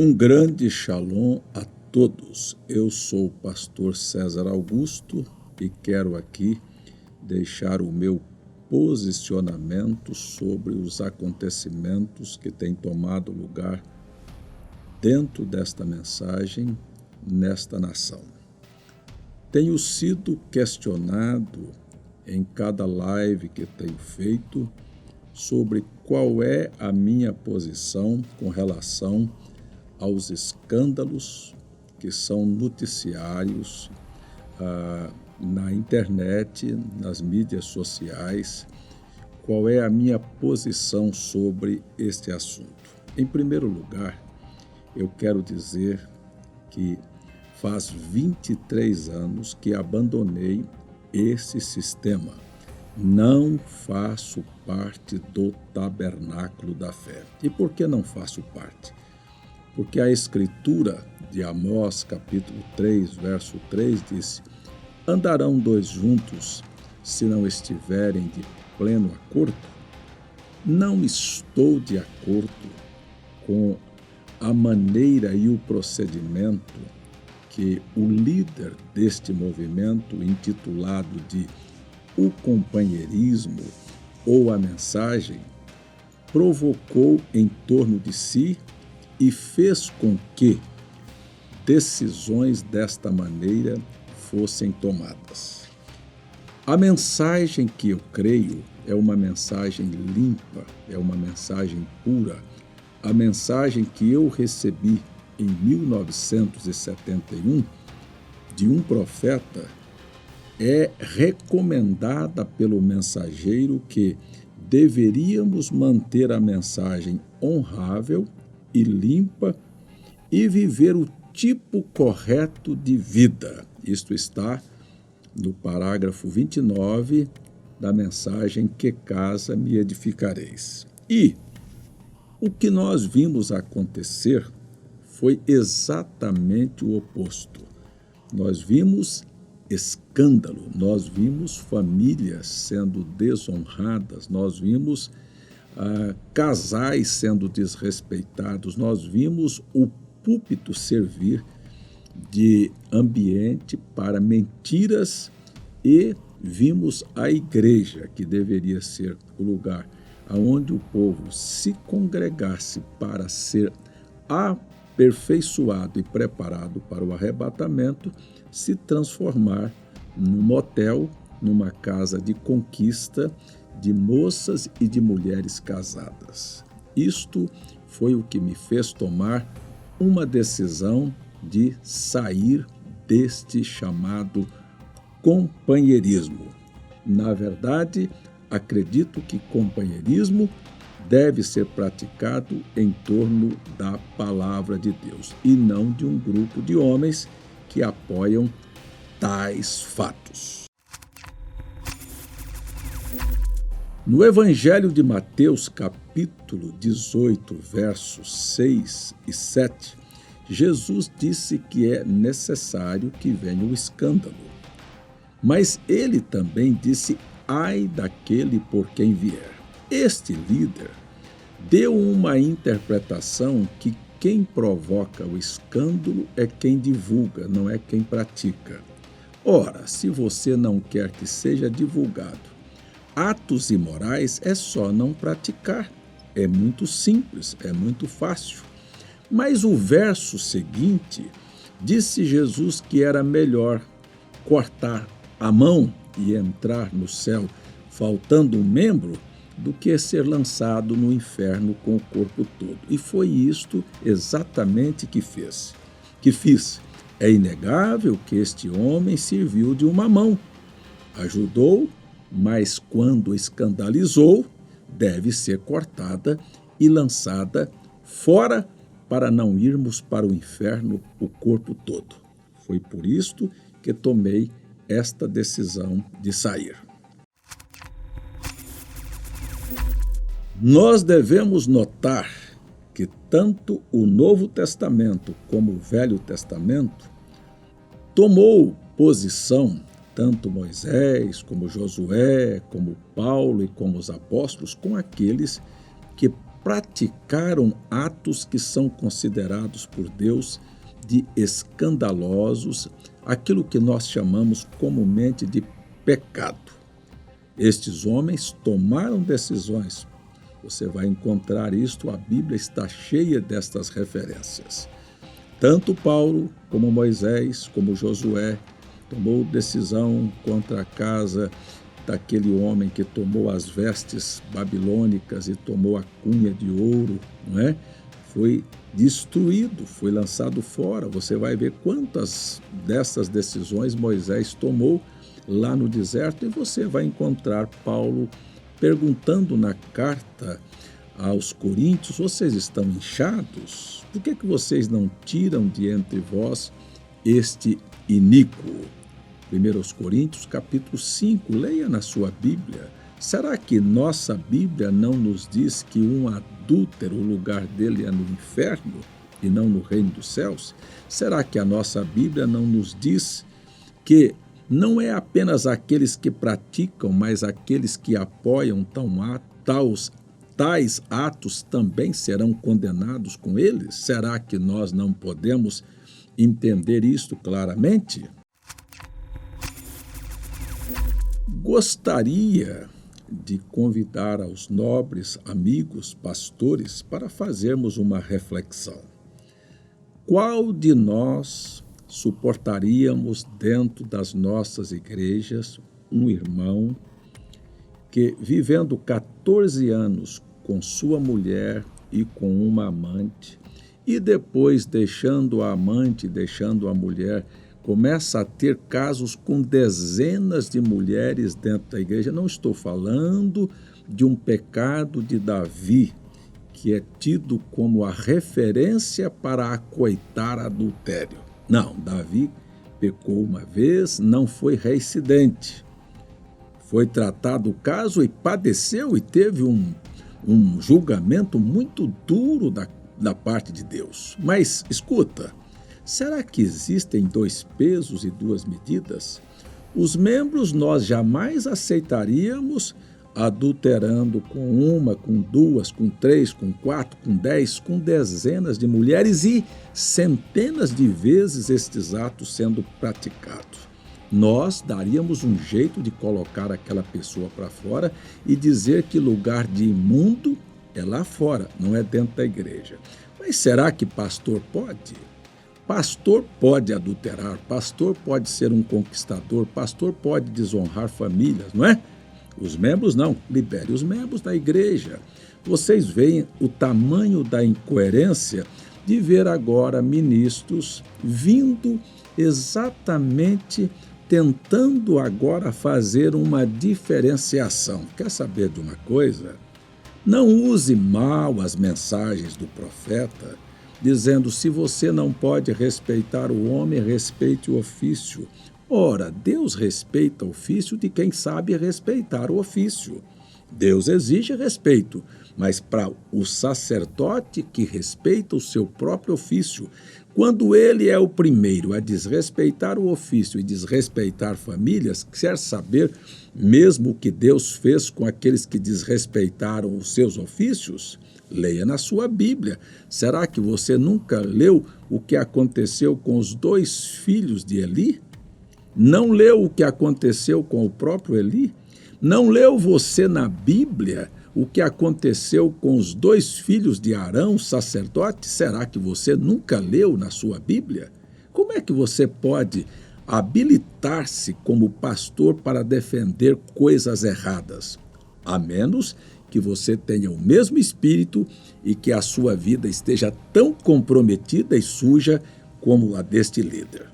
Um grande shalom a todos. Eu sou o pastor César Augusto e quero aqui deixar o meu posicionamento sobre os acontecimentos que têm tomado lugar dentro desta mensagem, nesta nação. Tenho sido questionado em cada live que tenho feito sobre qual é a minha posição com relação aos escândalos que são noticiários na internet, nas mídias sociais. Qual é a minha posição sobre este assunto? Em primeiro lugar, eu quero dizer que faz 23 anos que abandonei esse sistema. Não faço parte do tabernáculo da fé. E por que não faço parte? Porque a escritura de Amós, capítulo 3, verso 3, diz: andarão dois juntos se não estiverem de pleno acordo? Não estou de acordo com a maneira e o procedimento que o líder deste movimento, intitulado de O Companheirismo ou a Mensagem, provocou em torno de si e fez com que decisões desta maneira fossem tomadas. A mensagem que eu creio é uma mensagem limpa, é uma mensagem pura. A mensagem que eu recebi em 1971 de um profeta é recomendada pelo mensageiro que deveríamos manter a mensagem honrável e limpa e viver o tipo correto de vida. Isto está no parágrafo 29 da mensagem Que Casa Me Edificareis. E o que nós vimos acontecer foi exatamente o oposto. Nós vimos escândalo, nós vimos famílias sendo desonradas, nós vimos casais sendo desrespeitados, nós vimos o púlpito servir de ambiente para mentiras e vimos a igreja, que deveria ser o lugar onde o povo se congregasse para ser aperfeiçoado e preparado para o arrebatamento, se transformar num motel, numa casa de conquista de moças e de mulheres casadas. Isto foi o que me fez tomar uma decisão de sair deste chamado companheirismo. Na verdade, acredito que companheirismo deve ser praticado em torno da palavra de Deus e não de um grupo de homens que apoiam tais fatos. No Evangelho de Mateus, capítulo 18, versos 6 e 7, Jesus disse que é necessário que venha o escândalo. Mas ele também disse: ai daquele por quem vier. Este líder deu uma interpretação que quem provoca o escândalo é quem divulga, não é quem pratica. Ora, se você não quer que seja divulgado atos imorais, é só não praticar. É muito simples, é muito fácil. Mas o verso seguinte, disse Jesus que era melhor cortar a mão e entrar no céu faltando um membro do que ser lançado no inferno com o corpo todo. E foi isto exatamente que fiz. É inegável que este homem serviu de uma mão, ajudou, mas quando escandalizou, deve ser cortada e lançada fora para não irmos para o inferno o corpo todo. Foi por isto que tomei esta decisão de sair. Nós devemos notar que tanto o Novo Testamento como o Velho Testamento tomou posição, tanto Moisés, como Josué, como Paulo e como os apóstolos, com aqueles que praticaram atos que são considerados por Deus de escandalosos, aquilo que nós chamamos comumente de pecado. Estes homens tomaram decisões. Você vai encontrar isto, a Bíblia está cheia destas referências. Tanto Paulo, como Moisés, como Josué, tomou decisão contra a casa daquele homem que tomou as vestes babilônicas e tomou a cunha de ouro, não é? Foi destruído, foi lançado fora. Você vai ver quantas dessas decisões Moisés tomou lá no deserto, e você vai encontrar Paulo perguntando na carta aos Coríntios: vocês estão inchados? Por que vocês não tiram de entre vós este iníquo? 1 Coríntios, capítulo 5, leia na sua Bíblia. Será que nossa Bíblia não nos diz que um adúltero, o lugar dele é no inferno e não no reino dos céus? Será que a nossa Bíblia não nos diz que não é apenas aqueles que praticam, mas aqueles que apoiam tais atos também serão condenados com eles? Será que nós não podemos entender isto claramente? Gostaria de convidar aos nobres amigos pastores para fazermos uma reflexão. Qual de nós suportaríamos dentro das nossas igrejas um irmão que, vivendo 14 anos com sua mulher e com uma amante, e depois deixando a amante, deixando a mulher, começa a ter casos com dezenas de mulheres dentro da igreja? Não estou falando de um pecado de Davi, que é tido como a referência para acoitar adultério. Não, Davi pecou uma vez, não foi reincidente. Foi tratado o caso e padeceu e teve um julgamento muito duro da parte de Deus. Mas, escuta, será que existem 2 pesos e 2 medidas? Os membros nós jamais aceitaríamos adulterando com uma, com 2, com 3, com 4, com 10, com dezenas de mulheres e centenas de vezes estes atos sendo praticados. Nós daríamos um jeito de colocar aquela pessoa para fora e dizer que lugar de imundo é lá fora, não é dentro da igreja. Mas será que pastor pode? Pastor pode adulterar, pastor pode ser um conquistador, pastor pode desonrar famílias, não é? Os membros não, libere os membros da igreja. Vocês veem o tamanho da incoerência de ver agora ministros vindo exatamente tentando agora fazer uma diferenciação. Quer saber de uma coisa? Não use mal as mensagens do profeta, dizendo: se você não pode respeitar o homem, respeite o ofício. Ora, Deus respeita o ofício de quem sabe respeitar o ofício. Deus exige respeito, mas para o sacerdote que respeita o seu próprio ofício, quando ele é o primeiro a desrespeitar o ofício e desrespeitar famílias, quer saber mesmo o que Deus fez com aqueles que desrespeitaram os seus ofícios? Leia na sua Bíblia. Será que você nunca leu o que aconteceu com os 2 filhos de Eli? Não leu o que aconteceu com o próprio Eli? Não leu você na Bíblia o que aconteceu com os 2 filhos de Arão, sacerdote? Será que você nunca leu na sua Bíblia? Como é que você pode habilitar-se como pastor para defender coisas erradas? A menos que você tenha o mesmo espírito e que a sua vida esteja tão comprometida e suja como a deste líder.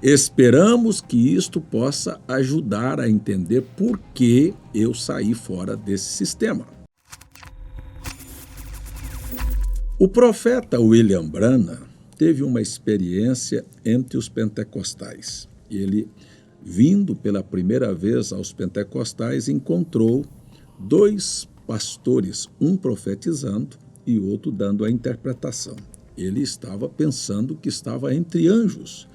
Esperamos que isto possa ajudar a entender por que eu saí fora desse sistema. O profeta William Branham teve uma experiência entre os pentecostais. Ele, vindo pela primeira vez aos pentecostais, encontrou 2 pastores, um profetizando e outro dando a interpretação. Ele estava pensando que estava entre anjos.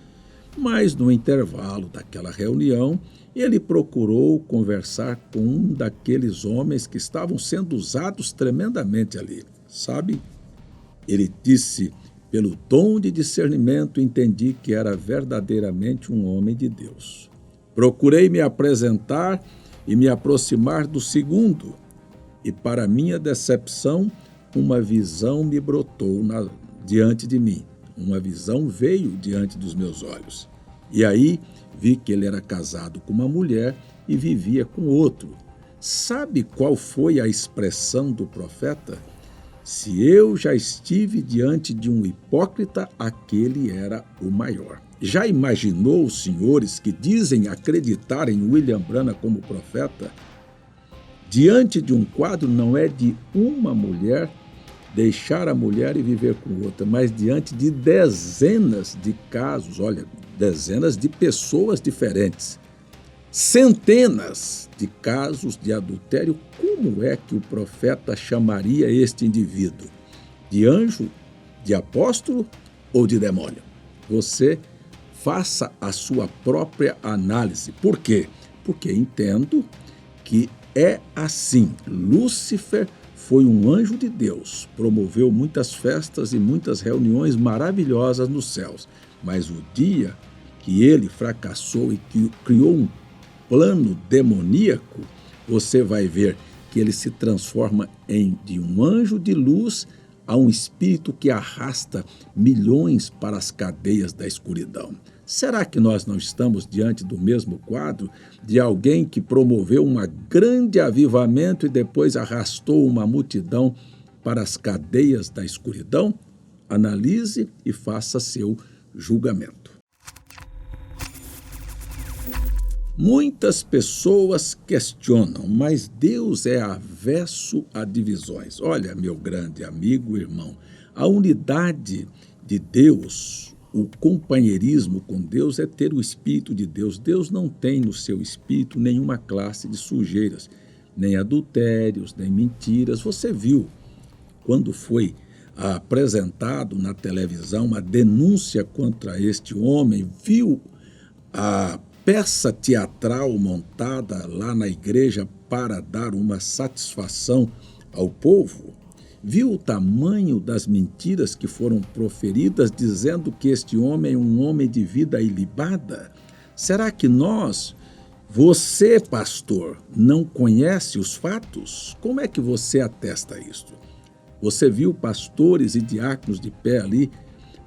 Mas no intervalo daquela reunião, ele procurou conversar com um daqueles homens que estavam sendo usados tremendamente ali. Sabe? Ele disse: pelo dom de discernimento, entendi que era verdadeiramente um homem de Deus. Procurei me apresentar e me aproximar do segundo, e para minha decepção, uma visão me brotou diante de mim. Uma visão veio diante dos meus olhos. E aí vi que ele era casado com uma mulher e vivia com outro. Sabe qual foi a expressão do profeta? Se eu já estive diante de um hipócrita, aquele era o maior. Já imaginou os senhores que dizem acreditar em William Branham como profeta? Diante de um quadro não é de uma mulher deixar a mulher e viver com outra, mas diante de dezenas de casos, olha, dezenas de pessoas diferentes, centenas de casos de adultério. Como é que o profeta chamaria este indivíduo? De anjo, de apóstolo ou de demônio? Você faça a sua própria análise. Por quê? Porque entendo que é assim. Lúcifer foi um anjo de Deus, promoveu muitas festas e muitas reuniões maravilhosas nos céus, mas o dia que ele fracassou e que criou um plano demoníaco, você vai ver que ele se transforma de um anjo de luz a um espírito que arrasta milhões para as cadeias da escuridão. Será que nós não estamos diante do mesmo quadro de alguém que promoveu um grande avivamento e depois arrastou uma multidão para as cadeias da escuridão? Analise e faça seu julgamento. Muitas pessoas questionam, mas Deus é avesso a divisões. Olha, meu grande amigo, irmão, a unidade de Deus, o companheirismo com Deus é ter o Espírito de Deus. Deus não tem no seu Espírito nenhuma classe de sujeiras, nem adultérios, nem mentiras. Você viu quando foi apresentado na televisão a denúncia contra este homem, viu a peça teatral montada lá na igreja para dar uma satisfação ao povo? Viu o tamanho das mentiras que foram proferidas dizendo que este homem é um homem de vida ilibada? Será que você, pastor, não conhece os fatos? Como é que você atesta isto? Você viu pastores e diáconos de pé ali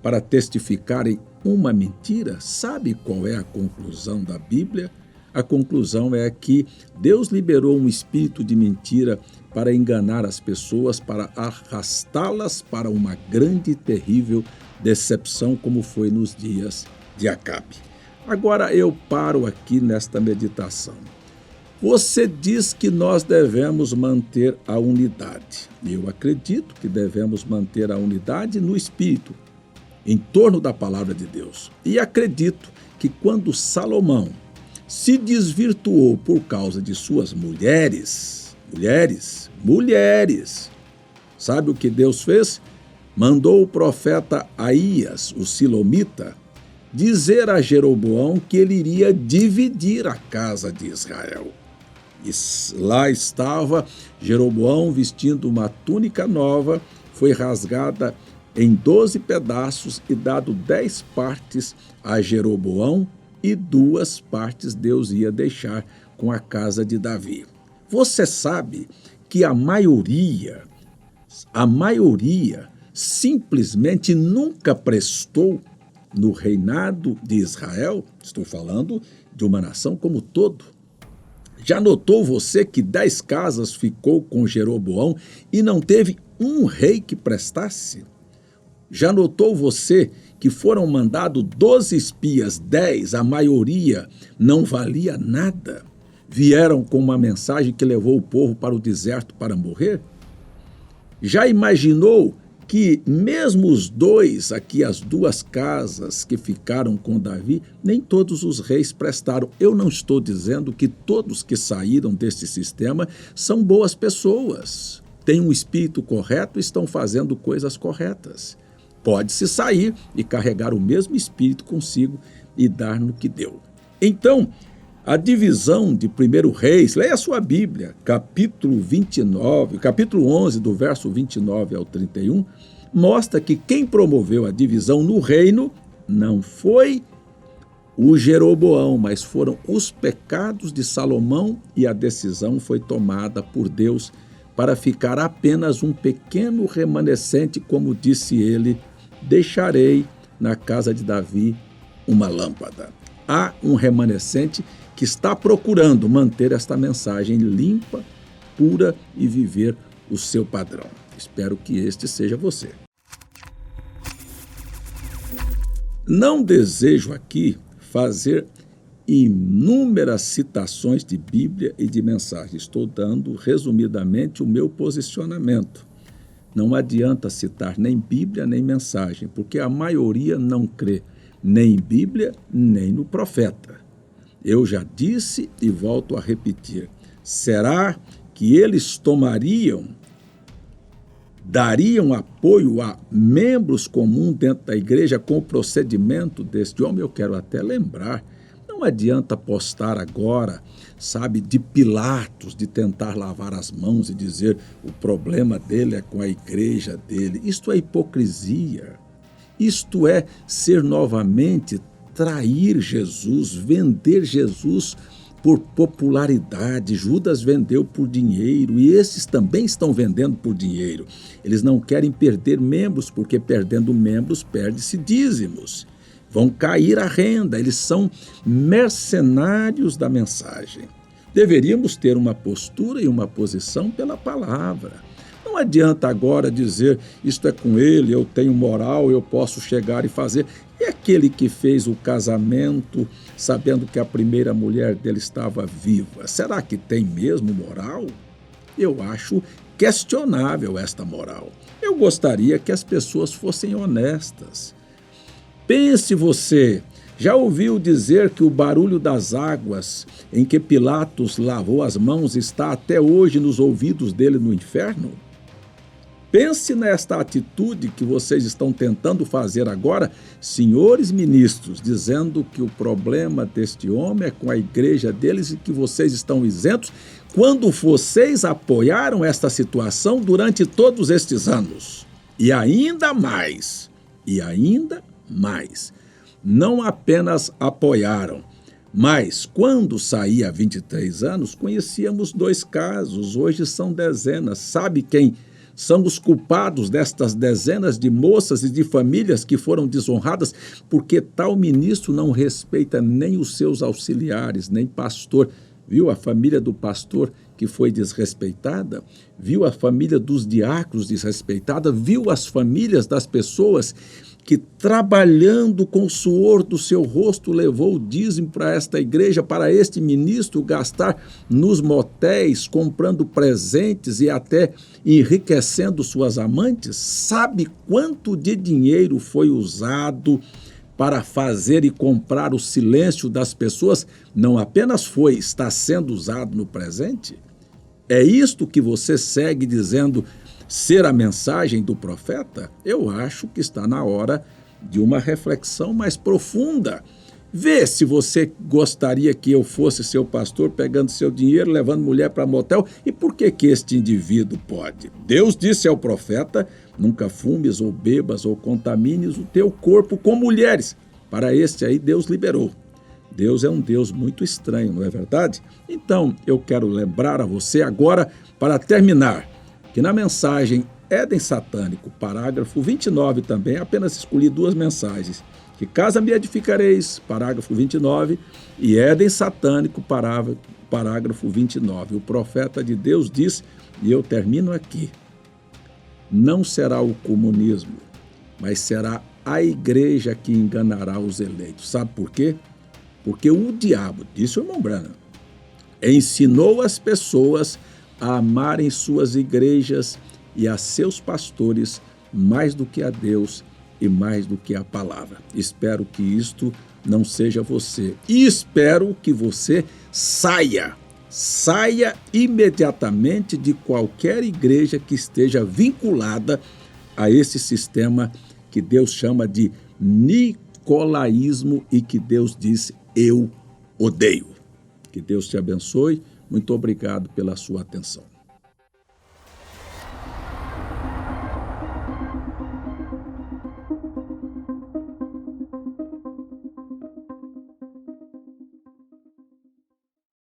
para testificarem uma mentira? Sabe qual é a conclusão da Bíblia? A conclusão é que Deus liberou um espírito de mentira para enganar as pessoas, para arrastá-las para uma grande e terrível decepção, como foi nos dias de Acabe. Agora eu paro aqui nesta meditação. Você diz que nós devemos manter a unidade. Eu acredito que devemos manter a unidade no espírito, em torno da palavra de Deus. E acredito que quando Salomão se desvirtuou por causa de suas mulheres, sabe o que Deus fez? Mandou o profeta Aías, o silomita, dizer a Jeroboão que ele iria dividir a casa de Israel. E lá estava Jeroboão vestindo uma túnica nova, foi rasgada em 12 pedaços e dado 10 partes a Jeroboão e 2 partes Deus ia deixar com a casa de Davi. Você sabe que a maioria simplesmente nunca prestou no reinado de Israel? Estou falando de uma nação como todo. Já notou você que 10 casas ficou com Jeroboão e não teve um rei que prestasse? Já notou você que foram mandados 12 espias, 10, a maioria não valia nada? Vieram com uma mensagem que levou o povo para o deserto para morrer? Já imaginou que mesmo os 2 aqui, as 2 casas que ficaram com Davi, nem todos os reis prestaram? Eu não estou dizendo que todos que saíram deste sistema são boas pessoas, têm um espírito correto e estão fazendo coisas corretas. Pode-se sair e carregar o mesmo espírito consigo, e dar no que deu. Então, a divisão de 1 Reis, leia a sua Bíblia, capítulo 29, capítulo 11, do verso 29 ao 31, mostra que quem promoveu a divisão no reino não foi o Jeroboão, mas foram os pecados de Salomão, e a decisão foi tomada por Deus para ficar apenas um pequeno remanescente, como disse ele: deixarei na casa de Davi uma lâmpada. Há um remanescente que está procurando manter esta mensagem limpa, pura e viver o seu padrão. Espero que este seja você. Não desejo aqui fazer inúmeras citações de Bíblia e de mensagem. Estou dando resumidamente o meu posicionamento. Não adianta citar nem Bíblia nem mensagem, porque a maioria não crê nem em Bíblia nem no profeta. Eu já disse e volto a repetir: será que eles dariam apoio a membros comuns dentro da igreja com o procedimento deste homem? Eu quero até lembrar, não adianta postar agora, de Pilatos, de tentar lavar as mãos e dizer o problema dele é com a igreja dele. Isto é hipocrisia. Isto é ser novamente trair Jesus, vender Jesus por popularidade. Judas vendeu por dinheiro e esses também estão vendendo por dinheiro. Eles não querem perder membros, porque perdendo membros perde-se dízimos. Vão cair a renda, eles são mercenários da mensagem. Deveríamos ter uma postura e uma posição pela palavra. Não adianta agora dizer, isto é com ele, eu tenho moral, eu posso chegar e fazer. E aquele que fez o casamento sabendo que a primeira mulher dele estava viva, será que tem mesmo moral? Eu acho questionável esta moral. Eu gostaria que as pessoas fossem honestas. Pense você, já ouviu dizer que o barulho das águas em que Pilatos lavou as mãos está até hoje nos ouvidos dele no inferno? Pense nesta atitude que vocês estão tentando fazer agora, senhores ministros, dizendo que o problema deste homem é com a igreja deles e que vocês estão isentos, quando vocês apoiaram esta situação durante todos estes anos. E ainda mais, não apenas apoiaram, mas quando saí há 23 anos, conhecíamos 2 casos, hoje são dezenas. Sabe quem são os culpados destas dezenas de moças e de famílias que foram desonradas? Porque tal ministro não respeita nem os seus auxiliares, nem pastor. Viu a família do pastor que foi desrespeitada? Viu a família dos diáconos desrespeitada? Viu as famílias das pessoas que, trabalhando com o suor do seu rosto, levou o dízimo para esta igreja, para este ministro gastar nos motéis, comprando presentes e até enriquecendo suas amantes? Sabe quanto de dinheiro foi usado para fazer e comprar o silêncio das pessoas? Não apenas foi, está sendo usado no presente? É isto que você segue dizendo ser a mensagem do profeta? Eu acho que está na hora de uma reflexão mais profunda. Vê se você gostaria que eu fosse seu pastor, pegando seu dinheiro, levando mulher para motel. E por que este indivíduo pode? Deus disse ao profeta: nunca fumes ou bebas ou contamines o teu corpo com mulheres. Para este aí Deus liberou. Deus é um Deus muito estranho, não é verdade? Então, eu quero lembrar a você agora, para terminar, que na mensagem Éden Satânico, parágrafo 29 também, apenas escolhi 2 mensagens. Que casa me edificareis, parágrafo 29, e Éden Satânico, parágrafo 29. O profeta de Deus diz, e eu termino aqui: não será o comunismo, mas será a igreja que enganará os eleitos. Sabe por quê? Porque o diabo, disse o irmão Branham, ensinou as pessoas a amarem suas igrejas e a seus pastores mais do que a Deus e mais do que a palavra. Espero que isto não seja você. E espero que você saia imediatamente de qualquer igreja que esteja vinculada a esse sistema que Deus chama de escolaísmo e que Deus disse, eu odeio. Que Deus te abençoe. Muito obrigado pela sua atenção.